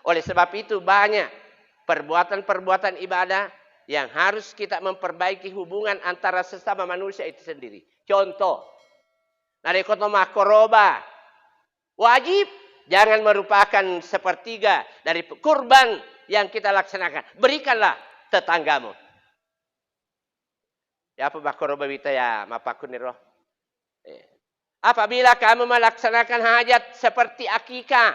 Oleh sebab itu banyak perbuatan-perbuatan ibadah yang harus kita memperbaiki hubungan antara sesama manusia itu sendiri. Contoh, narikoto makoroba, wajib jangan merupakan sepertiga dari kurban yang kita laksanakan. Berikanlah tetanggamu. Ya apa makoroba wita ya mapakuniro. Apabila kamu melaksanakan hajat seperti akikah,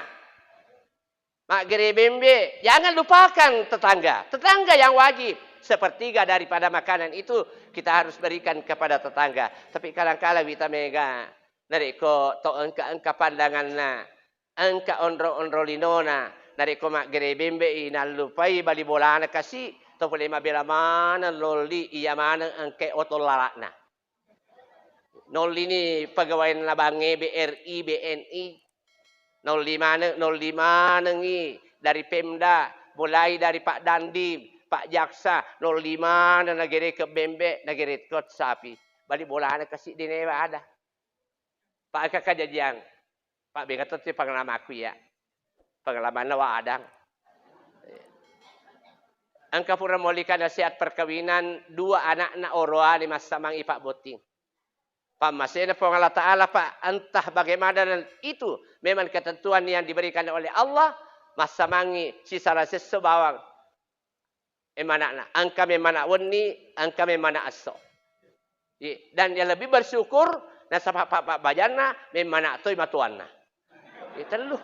mak gerebembe, jangan lupakan tetangga. Tetangga yang wajib. Sepertiga daripada makanan itu kita harus berikan kepada tetangga. Tapi kadang-kadang kita mega nariko to engka pandanganna, engka onro-onrolinona, nariko mak gerebembe inalupai bali bolana kasih to boleh mabela mana loli iya mana engke otolalakna. Nol ini pegawai nabange BRI, BNI. 05 nengi dari Pemda, mulai dari Pak Dandim, Pak Jaksa, 05 na nagere ke Bembe, nagere kot sapi. Balik bola na kasih dinewa ada. Pak kakajajang, Pak Begatot si pengalaman aku ya. Pengalaman nawa adang. Angka pura molika nasihat perkawinan, 2 anak na oroa ni masamang ipak boting. Pamasena Allah Ta'ala Pak, entah bagaimana dan itu memang ketentuan yang diberikan oleh Allah. Masamangi sisara sesebawang. Emanakna, angka memana wani, angka memana aso. Dan yang lebih bersyukur, nasa pak bajana, memana toy matuanna. Itu lu.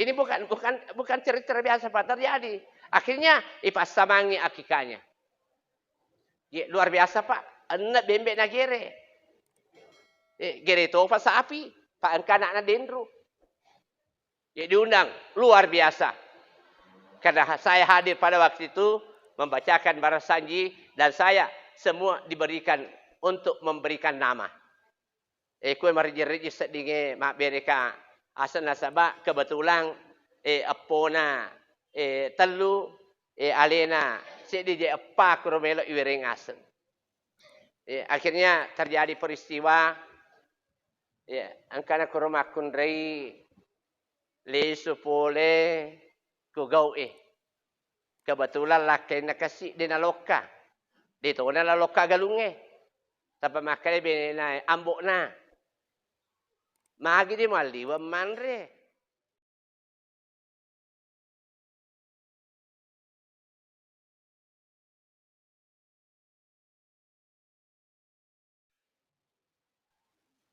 Ini bukan cerita biasa Pak terjadi. Akhirnya ipasamangi akikanya. Luar biasa Pak. Anak bembek na gere. Gere itu apa sapi. Pak angkanak na dendro. Diundang. Luar biasa. Karena saya hadir pada waktu itu. Membacakan barasanji. Dan saya semua diberikan. Untuk memberikan nama. Kue mariji-riji sedinge. Mak bereka. Asal nasabak. Kebetulan. Apona. Telu. Alena. Sedije apa kuromelo iwering asal. Akhirnya terjadi peristiwa angkana kurumakun rei lesu pole kugau kebetulan laki nakasi di naloka dito na naloka galunge tapi makanya benena ambok na magi di maliwa manre.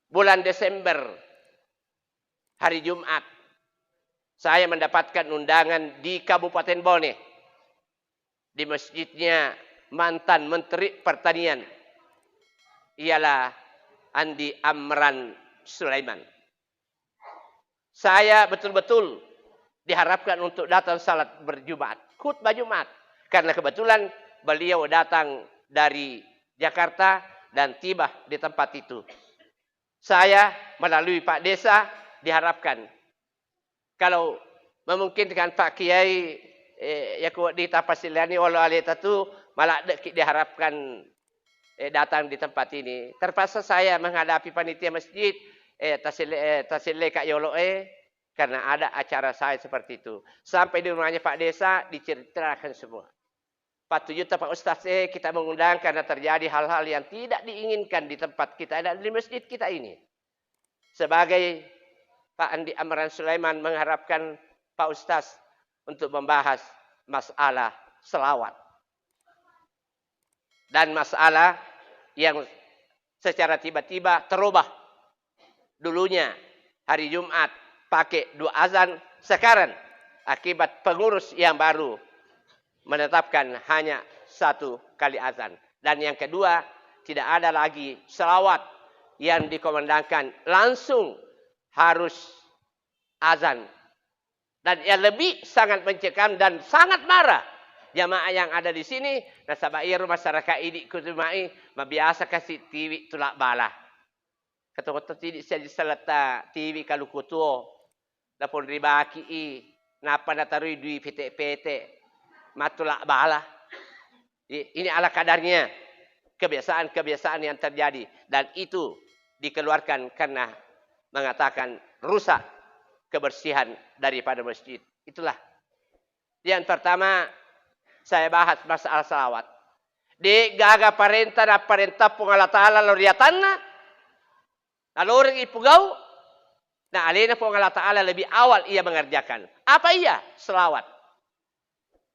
Bulan Desember, hari Jumat, saya mendapatkan undangan di Kabupaten Bone. Di masjidnya mantan Menteri Pertanian. Ialah Andi Amran Sulaiman. Saya betul-betul diharapkan untuk datang salat berjumat. Khutbah Jumat. Karena kebetulan beliau datang dari Jakarta dan tiba di tempat itu. Saya melalui Pak Desa diharapkan kalau memungkinkan Pak Kiai ya kuat di tapasiliani walau alita tu malah diharapkan datang di tempat ini. Terpaksa saya menghadapi panitia masjid tasile Kak Yolo karena ada acara saya seperti itu. Sampai di rumahnya Pak Desa diceritakan semua. Pak Tujuh Pak Ustaz kita mengundang karena terjadi hal-hal yang tidak diinginkan di tempat kita dan di masjid kita ini. Sebagai Pak Andi Amran Sulaiman mengharapkan Pak Ustaz untuk membahas masalah selawat. Dan masalah yang secara tiba-tiba terubah. Dulunya hari Jumat pakai 2 azan, sekarang akibat pengurus yang baru menetapkan hanya 1 kali azan. Dan yang kedua, tidak ada lagi selawat yang dikomandangkan langsung harus azan. Dan yang lebih sangat mencekam dan sangat marah jamaah yang ada di sini. Nasabairu masyarakat ini kutumai mabiasa kasih TV tulak bala. Kata-kata tidak saja selata TV kalau kutuo. Dapun ribaki napa natarui dui PT-PT. Matulak bala. Ini ala kadarnya kebiasaan-kebiasaan yang terjadi. Dan itu dikeluarkan karena mengatakan rusak kebersihan daripada masjid. Itulah yang pertama saya bahas masalah salawat. Di gaga parenta na parenta pong Allah Ta'ala loriatanna. Naloring ipugau. Na alina pong Allah Ta'ala lebih awal ia mengerjakan. Apa ia? Selawat.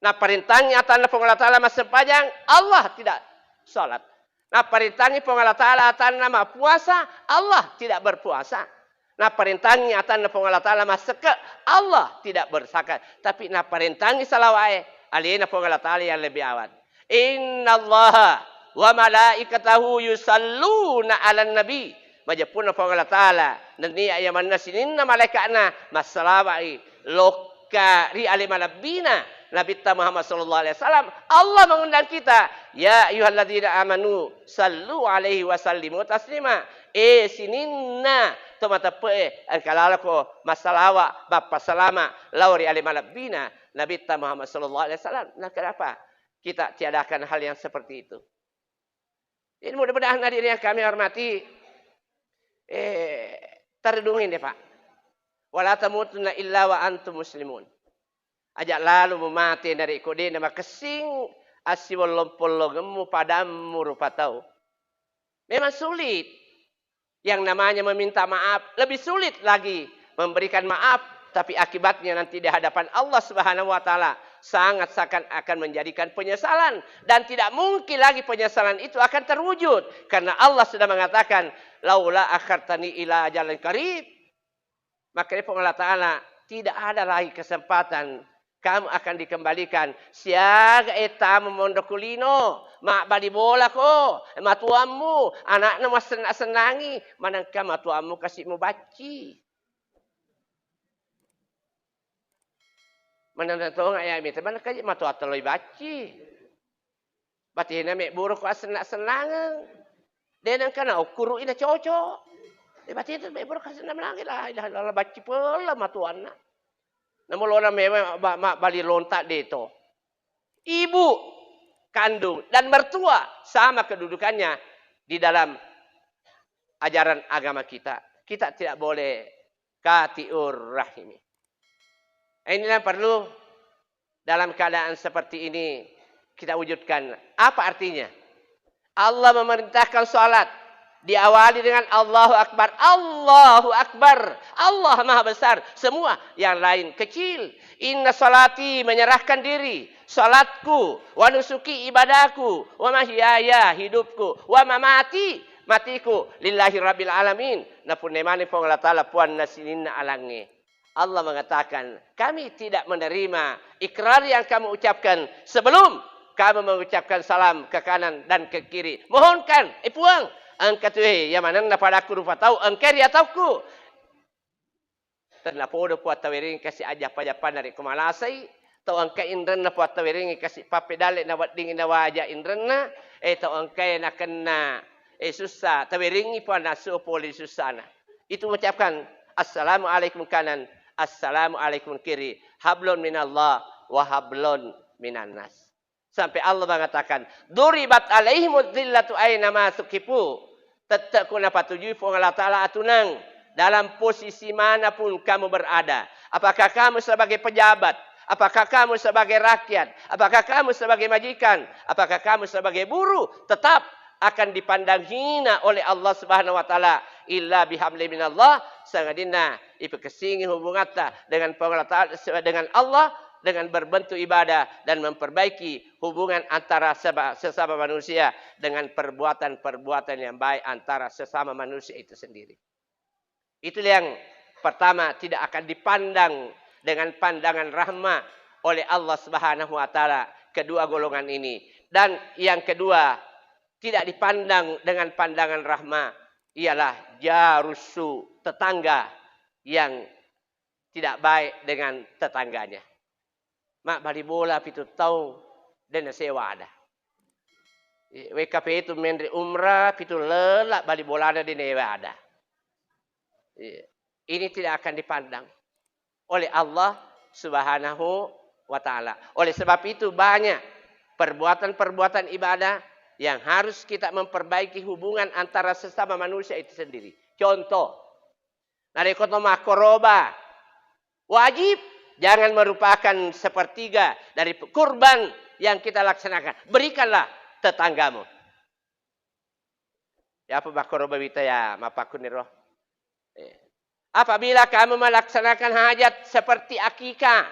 Na perintahnya atan pong Allah Ta'ala masa panjang. Allah tidak salat. Na perintahnya pong Allah Ta'ala atan nama puasa. Allah tidak berpuasa. Na perintahnya atan pong Allah Ta'ala masa ke. Allah tidak bersakat. Tapi na perintahnya salawat. Alina pong Allah Ta'ala yang lebih awal. Inna Allah wa malaikatahu yusalluna ala nabi. Majapun pong Allah Ta'ala. Nani ayaman na sininna malaikatna. Masalawai. Loka ri alimalabina. Nabi Muhammad sallallahu alaihi wasallam. Allah mengundang kita. Ya ayyuhalladzina amanu. Sallu alaihi wasallimu taslima. Sininna. Tomata pe. Kalala ko masalawa. Bapa salama. Lauri alimalabina. Nabi Muhammad sallallahu alaihi wasallam. Nah kenapa kita tiadakan hal yang seperti itu? Ini mudah-mudahan hadirin yang kami hormati, terlindungi deh Pak. Wala tamutunna illa wa antum muslimun. Ajak lalu memati dari kode nama kesing asiwol lompolo gemu padamu rupa tahu. Memang sulit. Yang namanya meminta maaf lebih sulit lagi memberikan maaf. Tapi akibatnya nanti di hadapan Allah Subhanahu wa Ta'ala sangat akan menjadikan penyesalan. Dan tidak mungkin lagi penyesalan itu akan terwujud. Karena Allah sudah mengatakan, laula akhartani ila ajalin qarib. Maka Allah Ta'ala tidak ada lagi kesempatan. Kamu akan dikembalikan. Siaga etamu mondokulino. Mak bali bola ko. Matuamu. Anaknya mas senangi. Manangka matuamu kasih mu baci. Mana tahu nggak ya mi? Teman kaji matu atau baci. Bati hina mek buruk ko senang. Denang kana ukuru ina cocok. Bati itu mek buruk senang lagi lah. Ilah baci pula matuanna. Namun lona memang bali lontak deto. Ibu kandung dan mertua sama kedudukannya di dalam ajaran agama kita. Kita tidak boleh katiur rahimi. Inilah perlu dalam keadaan seperti ini kita wujudkan. Apa artinya? Allah memerintahkan salat diawali dengan Allahu Akbar. Allahu Akbar. Allah Maha Besar. Semua yang lain kecil. Inna salati menyerahkan diri. Salatku. Wa nusuki ibadahku. Wa mahyaya hidupku. Wa mamati matiku. Lillahi Rabbil Alamin. Napun nemani pong Allah Ta'ala puan nasinina alangi. Allah mengatakan, kami tidak menerima ikrar yang kamu ucapkan sebelum kamu mengucapkan salam ke kanan dan ke kiri. Mohonkan, puang. Angkat yang mana pada aku rupa tahu, angker ya tauku. Ternapodo puat tawiring kasih aja pajapan dari kemalasai. Tau angka indran na puat tawiring kasih papedale na wading na wajah indran na. Tau angka na kena. Susah. Tawiringi puan nasu poli susah na. Itu mengucapkan, Assalamualaikum kanan. Assalamualaikum kiri. Hablon minallah wa hablon minannas. Sampai Allah mengatakan, duribat alaihimud dhillatu aina ma sukifu. Tetap kuna patuju pun Allah Ta'ala atunang. Dalam posisi manapun kamu berada. Apakah kamu sebagai pejabat? Apakah kamu sebagai rakyat? Apakah kamu sebagai majikan? Apakah kamu sebagai buruh? Tetap akan dipandang hina oleh Allah Subhanahu wa Ta'ala. Illa bihamli minallah. Sangadina ipekesingi hubungata dengan dengan Allah. Dengan berbentuk ibadah dan memperbaiki hubungan antara sesama manusia dengan perbuatan-perbuatan yang baik antara sesama manusia itu sendiri. Itu yang pertama, tidak akan dipandang dengan pandangan rahmat oleh Allah Subhanahu wa Ta'ala kedua golongan ini. Dan yang kedua, tidak dipandang dengan pandangan rahmat ialah jarusu, tetangga yang tidak baik dengan tetangganya. Mak bali bola pitu tahu dan sewa ada. WKP itu menri umrah pitu lelak bali bola ada di newa ada. Ini tidak akan dipandang oleh Allah Subhanahu wa Ta'ala. Oleh sebab itu banyak perbuatan-perbuatan ibadah yang harus kita memperbaiki hubungan antara sesama manusia itu sendiri. Contoh, dari kota makoroba Wajib jangan merupakan sepertiga dari kurban yang kita laksanakan. Berikanlah tetanggamu. Ya apa bakoro babita ya mapakuniro. Apabila kamu melaksanakan hajat seperti akikah,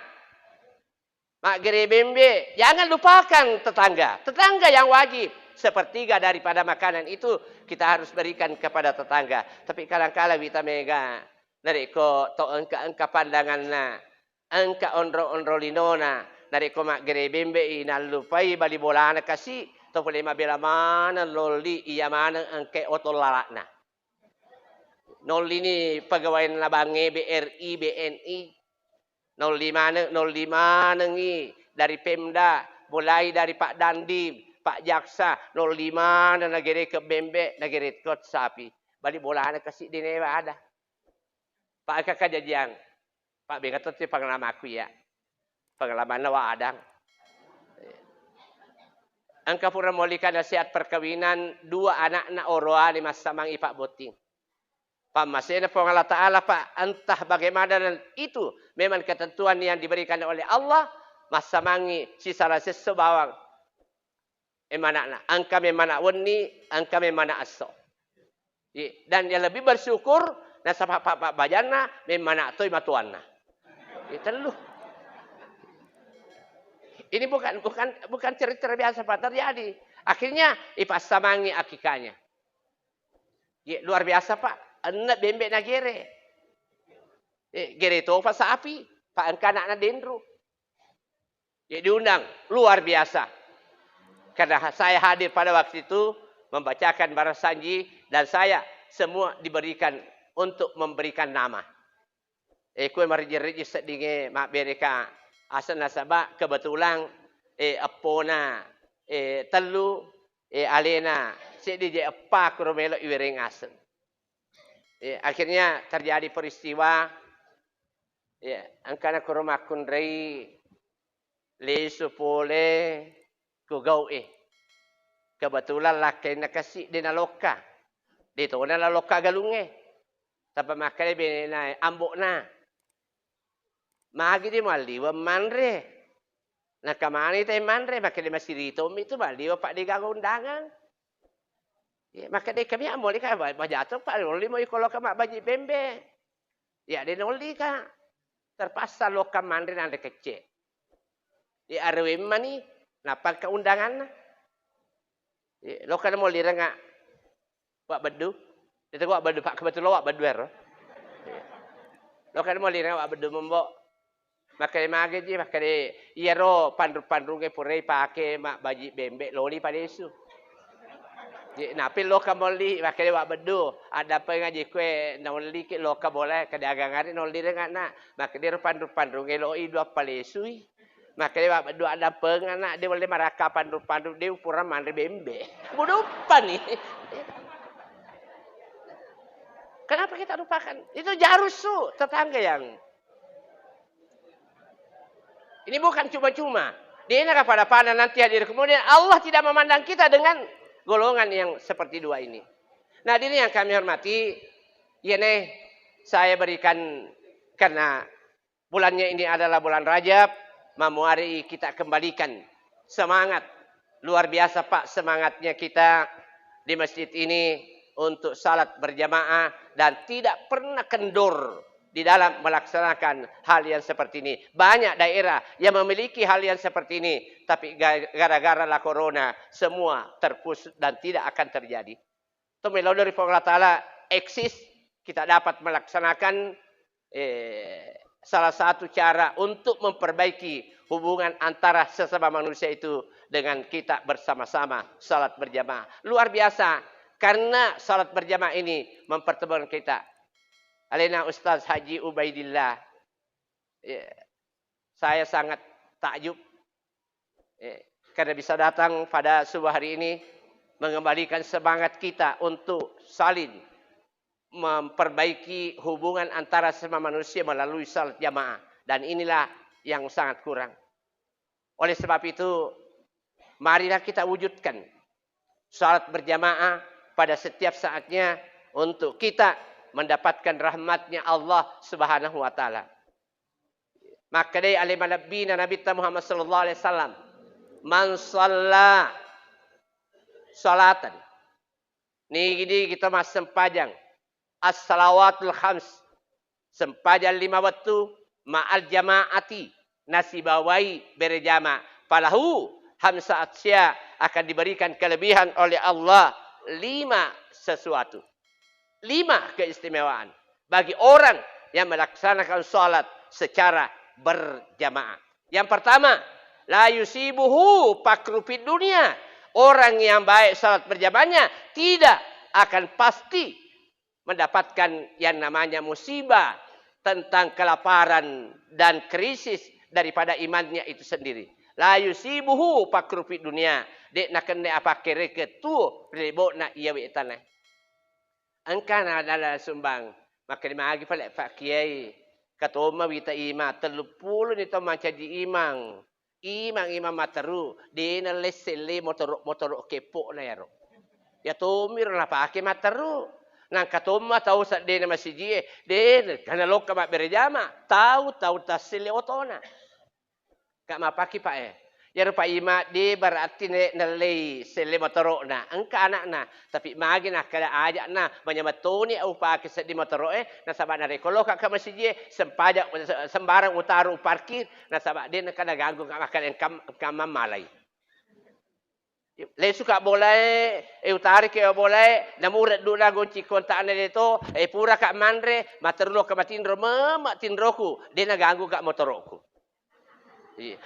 mak gerebembe, jangan lupakan tetangga. Tetangga yang wajib. Sepertiga daripada makanan itu kita harus berikan kepada tetangga. Tapi kadang-kala kita mega nariko to engka pandangan na, engka onro linona, nariko mak gerebembe inalupai bali bolana kasih to boleh mabela mana loli iya mana engke otolalakna. Nol ini pegawai nabange BRI, BNI. 05 nengi dari Pemda, mulai dari Pak Dandim, Pak Jaksa, 05 na nagere ke Bembe, nagere kot sapi. Balik bola na kasih di newa ada. Pak kakajajang, Pak Bengatot itu pengalaman aku ya. Pengalaman nawa adang. Angka pura molika nasihat perkawinan, 2 anak na oroa 5 samang ipak boting. Pak Masena Allah Ta'ala Pak, entah bagaimana dan itu memang ketentuan yang diberikan oleh Allah. Masa mangi sisa rasa sebawang. Emana angka memana wani, angka memana aso. Dan yang lebih bersyukur nasa pak bajana memana toy matuanna. Itu lu. Ini bukan cerita biasa Pak terjadi. Akhirnya ipas samangi akikanya. Luar biasa Pak. Anak bembek na gere. Gere itu apa sapi. Pak angka anak na dendro. Diundang. Luar biasa. Karena saya hadir pada waktu itu. Membacakan barasanji. Dan saya semua diberikan. Untuk memberikan nama. Kue mariji-riji sedinge. Mak bereka. Asal nasabak. Kebetulan. Apona. Telu. Alena. Sedije apa kurumelo iwering asal. Akhirnya terjadi peristiwa angkana kuruma kunrei lesu pole kugau kebetulan laki nakasi di naloka dito na naloka galunge tapi makanya benena ambok na magi di maliwa manre nakamani tay manre makanya masih rito itu maliwa pak di undangan. Ya, maka dia kami amoli ka bajatuh Pak Noli mau kalau kama baji bembe. Ya dia Noli ka terpaksa lokam mandri nande kecil. Di arwim mani napa keundangan. Ya, lokal mau lira nga wak bedu. Itu wak bedu Pak kebetulan wak bedu ero. Lokal mau lira wak bedu membo. Maka dia mage ji maka dia iero pandu ke purei pake mak baji bembe loli padesu. Napi loka moli makanya wak bedu ada apa ngaji kue noli ke loka boleh ke dagang hari noli dengan nak makanya pandu ngeloi 2 palesui makanya wak bedu ada penganak dia boleh maraka pandu dia pura mandri bembe budupan nih. Kenapa kita lupakan itu jarusu tetangga yang ini bukan cuma-cuma dia nak pada nanti hadir kemudian Allah tidak memandang kita dengan golongan yang seperti 2 ini. Nah, ini yang kami hormati. Ya nih, saya berikan karena bulannya ini adalah bulan Rajab. Mari kita kembalikan semangat. Luar biasa Pak semangatnya kita di masjid ini untuk salat berjamaah dan tidak pernah kendor di dalam melaksanakan hal yang seperti ini. Banyak daerah yang memiliki hal yang seperti ini. Tapi gara-gara la corona, semua terpusat dan tidak akan terjadi. Itu melalui dari Allah Ta'ala eksis, kita dapat melaksanakan salah satu cara untuk memperbaiki hubungan antara sesama manusia itu dengan kita bersama-sama salat berjamaah. Luar biasa, karena salat berjamaah ini mempertemukan kita. Alena Ustaz Haji Ubaidillah. Saya sangat takjub. Karena bisa datang pada subuh hari ini. Mengembalikan semangat kita untuk saling memperbaiki hubungan antara sesama manusia melalui salat jamaah. Dan inilah yang sangat kurang. Oleh sebab itu, marilah kita wujudkan salat berjamaah pada setiap saatnya untuk kita mendapatkan rahmatnya Allah Subhanahu wa Ta'ala. Maka dari alim Nabi Muhammad sallallahu alaihi wasallam, man shalla salatan. Ni gini kita mas sempajang as-salawatul khams, sempajang 5 waktu ma'al jamaati, nasibawai berjama, falahu hamsa asya, akan diberikan kelebihan oleh Allah 5 sesuatu. 5 keistimewaan bagi orang yang melaksanakan salat secara berjamaah. Yang pertama, la yusibuhu pakru fid dunia. Orang yang baik salat berjamaahnya tidak akan pasti mendapatkan yang namanya musibah tentang kelaparan dan krisis daripada imannya itu sendiri. La yusibuhu pakru fid dunia. Dek nak kena apa kira ke tu ribut nak ia wi tanah. Angkan adalah sumbang. Maka dimagi pala pak kiai. Kata Umar kita imam 30 ni tu macam di imam. Imam materu. Dia na lesele motor kepok na yaro. Ya tomir lah pakai materu. Nang kata Umar tahu sak dia na masih dia. Dia kana loka mak berjama. Tahu tasile otona. Kak mak pakai pak Ya rupa ima dia berarti nalai sele motor na. Engka anak na. Tapi magi nak kada ajak na. Banyak betul ni au pakai sedi motor nasabak na rekolo kak masih dia sempajak sembarang utaru parkir nasabak dia nak kada ganggu kak makan yang kam malai. Le suka boleh utari ke boleh namurat dulu gonci kontak na dito pura kak mandre materlo ka matindro tinroku dia nak ganggu kak motorku.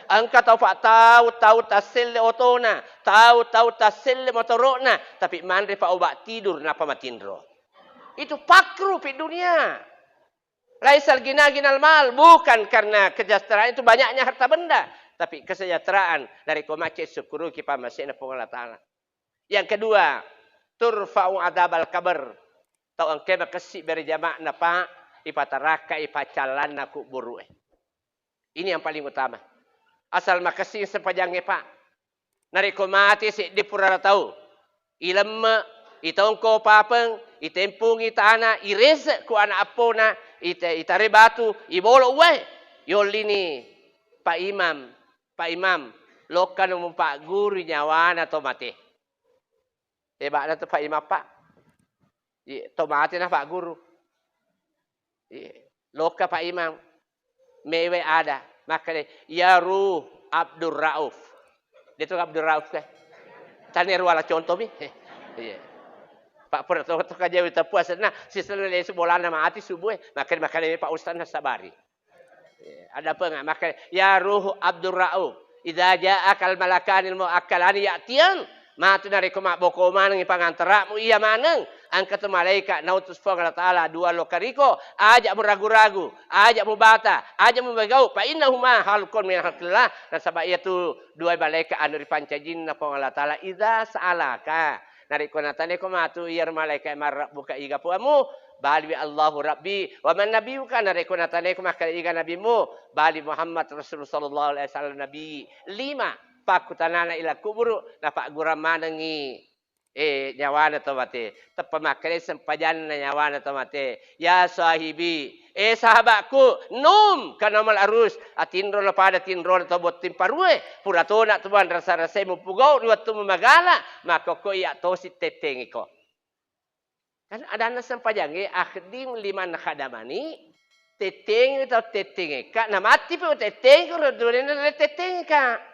Angka tahu tasil otona, tahu tasil motorona, tapi mandre pa obat tidur napa matindro. Itu pakru di dunia. Laisal ginal mal, bukan karena kesejahteraan itu banyaknya harta benda, tapi kesejahteraan dari komace syukuru kita masih na Allah Taala. Yang kedua, turfa'u adabal kabar. Tahu angke makasih berjamaah napa ipataraka ipacalan naku buru. Ini yang paling utama. Asal makasih sepajangnya pak. Nariko mati si di pura tahu. Ilem itongko papeng, itempung itana, irese ku anak apona, itare batu, ibolo uwe. Yolini Pak Imam, lokan umum Pak Guru nyawana atau mati. Hebat na tu Pak Imam Pak. Tomate na Pak Guru. Loka Pak Imam. Mewe ada. Maka ya ruh Abdul Rauf. Dia tu Abdul Rauf kan. Tanya ruala contoh ni. Pak Pura tu kerja kita puas nah sisa le sebulan nama hati subuh makan Pak Ustaz sabari. Ada apa enggak? Maka ya ruh Abdul Rauf. Idza ja'akal malakanil muakkalani ya'tiyan ma tunariku mak boko manang ipangantaramu iya manang angkat malaikat nautus Allah Taala dua lokariko ajak meragu-ragu ajak mubata ajak membagau fa innahuma halqun min halqillah nasaba itu dua malaikat anu dipancajin na Allah Taala idza sa'alaka nariko natane ko matu iya malaikat marab buka iga puamu bali Allahu Rabbi wa man nabiyuka nariko natane ko makal iga nabimu bali Muhammad Rasulullah sallallahu alaihi wasallam nabi 5 pakutanana ila kuburu na pak guram manangi nyawana to mate tepamakre sempajan na nyawana to mate ya sahibi sahabatku num kana mal arus atinro pada tinro to bot timparue purato na tuan rasa-rasa mo pugau ni waktu memagala maka ko ya to si teteng ko kan ada na sempajange akhdim liman khadamani teteng to teteng ka na mati po teteng ko dole na teteng ka.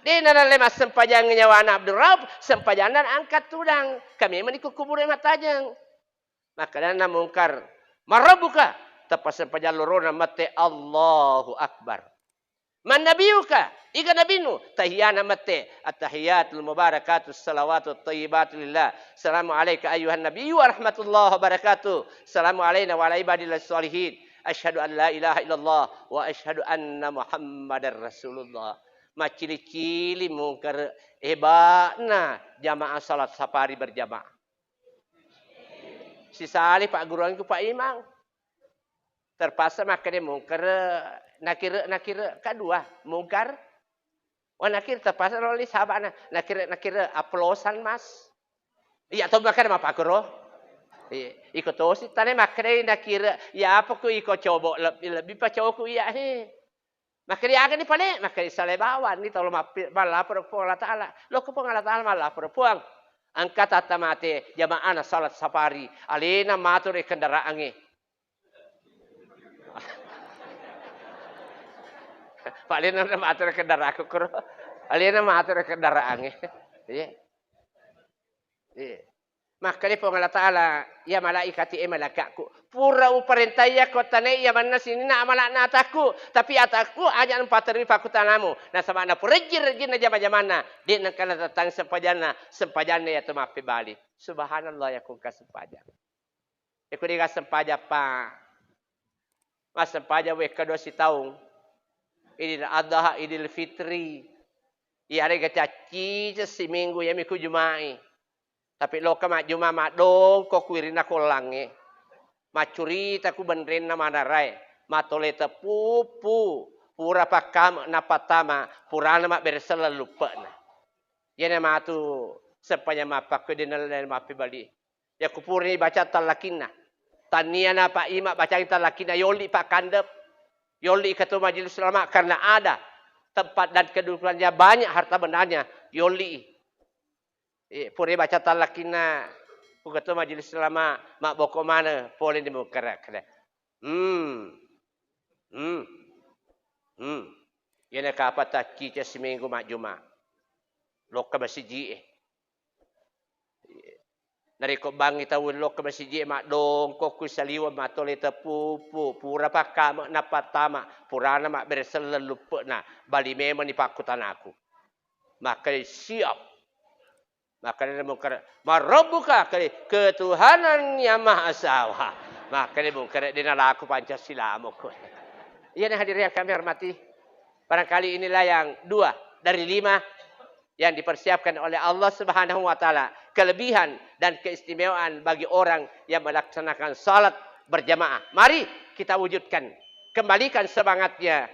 Dia nalale mas sempajang nyawa Abdul Rauf sempajanan angkat tudang kami meniku kubur matajang maka dana mungkar marabuka tepas sempajan lorona mate Allahu Akbar man nabiyuka iga nabinu tahiyana mate at-tahiyatul mubarakatus salawatut thayyibatu lillah assalamu alayka ayyuhan nabiyyu wa rahmatullahi wa barakatuh assalamu alayna wa ala ibadillas sholihin asyhadu an la ilaha illallah wa asyhadu anna muhammadar rasulullah macili-cili mungkar hebatna jamaah salat safari berjamaah. Si salih Pak Guru itu Pak Imam. Terpaksa makanya mungkar nakira kedua mungkar. Oh nakir terpaksa oleh sahabat nakira aplosan mas. Iya tahu makanya Pak Guru. Ikut tosi tane makanya nakira ya apa ku ikut coba lebih pa coba ku iya Maka dia akan dipalik, maka isalebawan ni tolo malah perempuan Allah Taala. Lo ko Allah Taala malah perempuan. Angkat atamate jamaah salat safari. Alena matur kendaraan ni. Pak Alena matur kendaraan aku kuro. Alena matur kendaraan ni. Maka ni Allah Taala ya malaikati malakatku pura uparentaya kota ne ya mana sini na malak na ataku tapi ataku aja empat ribu fakutanamu na sama na purejir na jama-jamana di na kana datang sempajana ya tumapi bali subhanallah ya kun kasempaja ya kun diga sempaja pa mas sempaja we kedua si taung idil adha idil fitri ya rega caci si minggu ya miku jumai tapi lo ka mak juma mak dong ko kuirina ko lange macuri taku benren na manarai matole pupu pura pakam na patama purana mak bersela lupa na yana matu sepanya mapak ke dinal dan mapi bali ya kupurni baca talakina taniana pak ima baca talakina yoli pak kandep yoli ketua majelis ulama karena ada tempat dan kedudukannya banyak harta bendanya yoli puri baca talakina ketua majelis ulama mak boko mana boleh dimukara kada yana ka apa tak kita seminggu mak juma lokal masjid nari ko bangi tawun lokal masjid mak dong ko ku saliwa mak tole tepupu pura pakam na patama purana mak bersel lupa na bali memang ni pakutan aku maka siap maka dia mungkar marabbuka ketuhanan yang maha esa maka dia mungkar dia laku Pancasila mukul iya nih hadirin yang kami hormati barangkali inilah yang 2 dari 5 yang dipersiapkan oleh Allah Subhanahu wa taala kelebihan dan keistimewaan bagi orang yang melaksanakan salat berjamaah mari kita wujudkan kembalikan semangatnya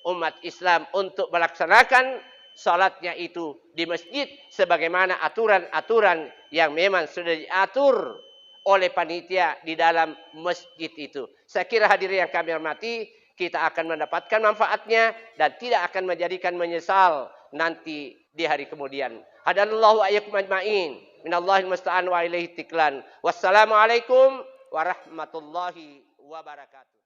umat Islam untuk melaksanakan salatnya itu di masjid sebagaimana aturan-aturan yang memang sudah diatur oleh panitia di dalam masjid itu. Saya kira hadirin yang kami hormati, kita akan mendapatkan manfaatnya dan tidak akan menjadikan menyesal nanti di hari kemudian. Hadanallahu ayyakum ajma'in. Minallahil musta'an wa ilaihi tiklan. Wassalamualaikum warahmatullahi wabarakatuh.